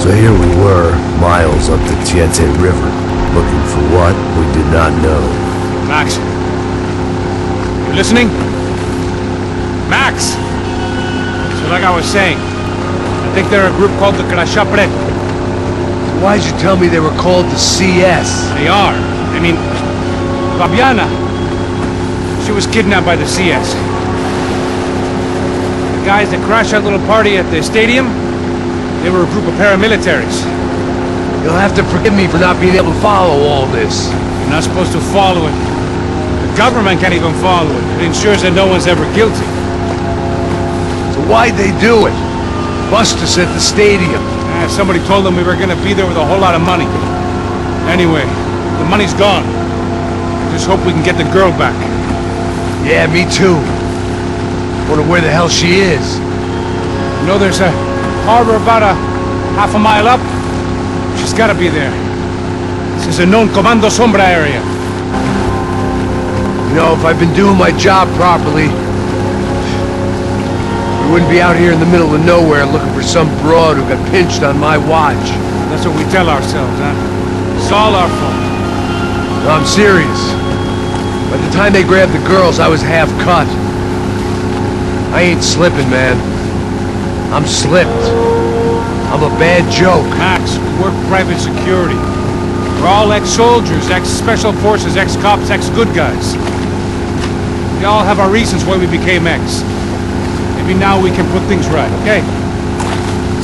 So here we were, miles up the Tiete River, looking for what we did not know. Max. You listening? Max! So like I was saying, I think they're a group called the Crashapre. Why'd you tell me they were called the CS? They are. I mean, Fabiana, she was kidnapped by the CS. The guys that crashed that little party at the stadium, they were a group of paramilitaries. You'll have to forgive me for not being able to follow all this. You're not supposed to follow it. The government can't even follow it. It ensures that no one's ever guilty. So why'd they do it? Bust us at the stadium. Somebody told them we were gonna be there with a whole lot of money. Anyway, the money's gone. I just hope we can get the girl back. Yeah, me too. Wonder where the hell she is. You know there's a harbor about a half a mile up? She's gotta be there. This is a known Comando Sombra area. You know, if I've been doing my job properly, we wouldn't be out here in the middle of nowhere looking for some broad who got pinched on my watch. That's what we tell ourselves, huh? It's all our fault. No, I'm serious. By the time they grabbed the girls, I was half cut. I ain't slipping, man. I'm slipped. I'm a bad joke. Max, we work private security. We're all ex-soldiers, ex-special forces, ex-cops, ex-good guys. We all have our reasons why we became ex. Maybe now we can put things right, okay?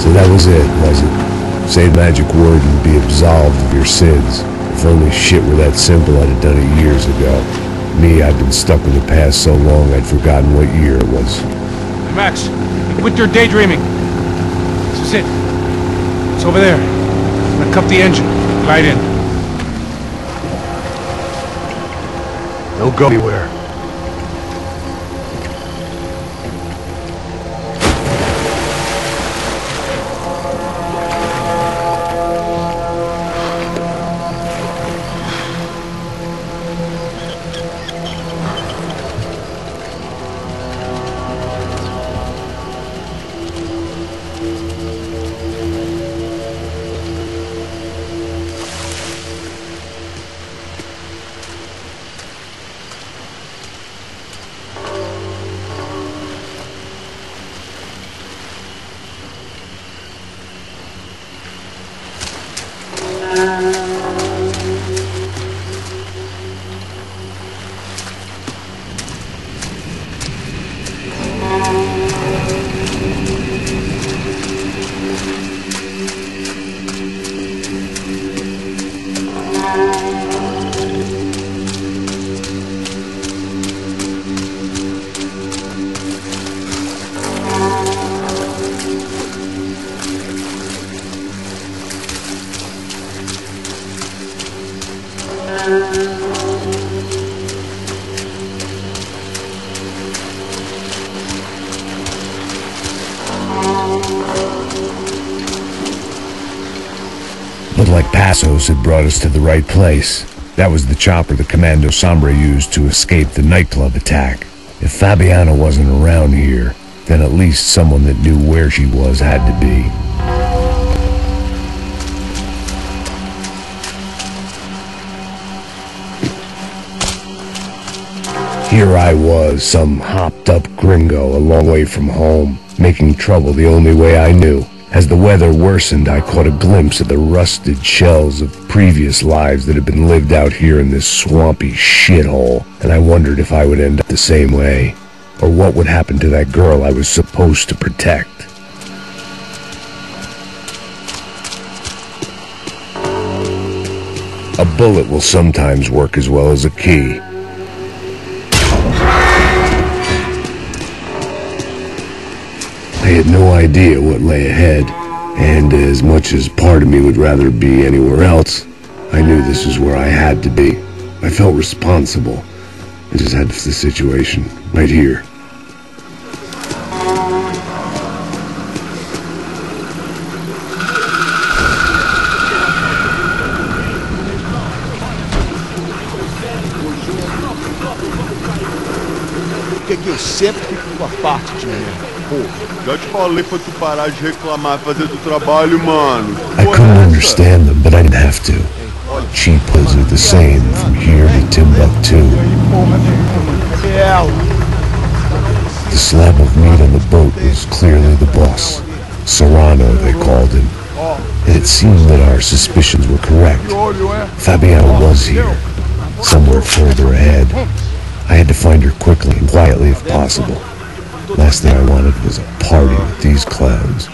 So that was it, was it? Say the magic word and be absolved of your sins. If only shit were that simple, I'd have done it years ago. Me, I'd been stuck in the past so long I'd forgotten what year it was. Hey Max, quit your daydreaming. This is it. It's over there. I'm gonna cuff the engine. Glide in. Don't go anywhere. Looked like Passos had brought us to the right place. That was the chopper the Comando Sombra used to escape the nightclub attack. If Fabiana wasn't around here, then at least someone that knew where she was had to be. Here I was, some hopped-up gringo a long way from home, making trouble the only way I knew. As the weather worsened, I caught a glimpse of the rusted shells of previous lives that had been lived out here in this swampy shithole, and I wondered if I would end up the same way, or what would happen to that girl I was supposed to protect. A bullet will sometimes work as well as a key. I had no idea what lay ahead, and as much as part of me would rather be anywhere else, I knew this was where I had to be. I felt responsible. I just had the situation, right here. O que eu sempre fico com a parte, Joinha. Já te falei pra tu parar de reclamar, fazer do trabalho, mano. I couldn't understand them, but I didn't have to. Cheap hoods are the same from here to Timbuktu. The slab of meat on the boat was clearly the boss. Serrano, they called him. And it seemed that our suspicions were correct. Fabiana was here, somewhere further ahead. I had to find her quickly and quietly if possible. Last thing I wanted was a party with these clowns.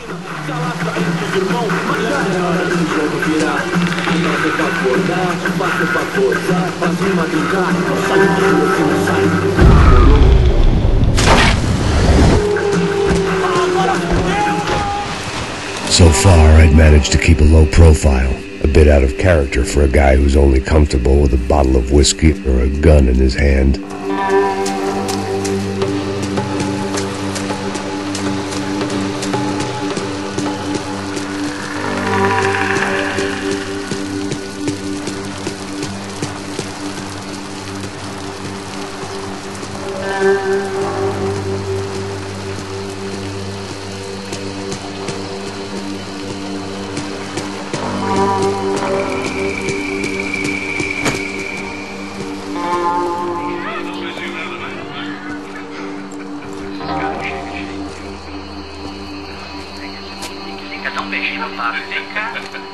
So far, I'd managed to keep a low profile, a bit out of character for a guy who's only comfortable with a bottle of whiskey or a gun in his hand.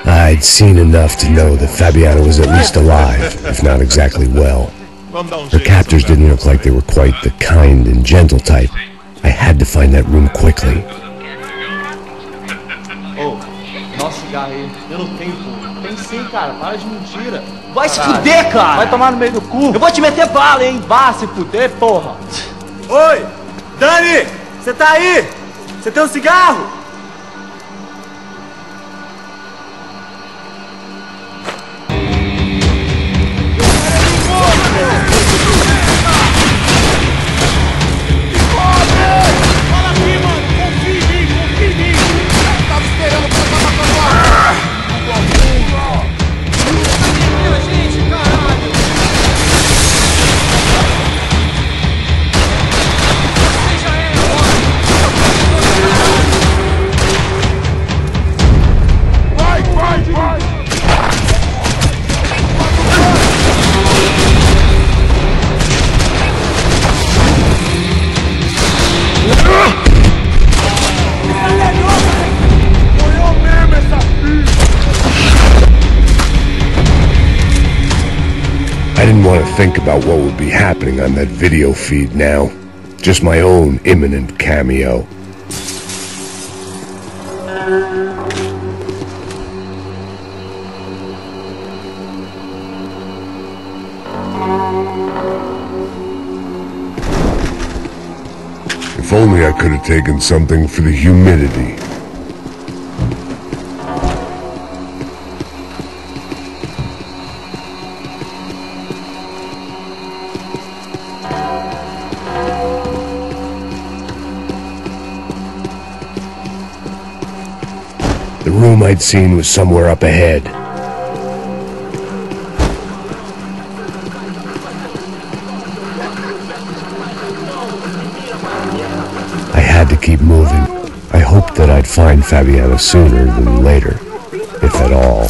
I'd seen enough to know that Fabiana was at least alive, if not exactly well. Her captors didn't look like they were quite the kind and gentle type. I had to find that room quickly. Oh, nossa, cigarro aí. Eu não tenho, pô. Tem sim, cara. Para de mentira. Vai se fuder, cara! Vai tomar no meio do cu. Eu vou te meter bala, hein? Vá se fuder, porra! Oi! Dani! Você tá aí? Você tem um cigarro? I didn't want to think about what would be happening on that video feed now. Just my own imminent cameo. If only I could have taken something for the humidity. The room I'd seen was somewhere up ahead. I had to keep moving. I hoped that I'd find Fabiana sooner than later, if at all.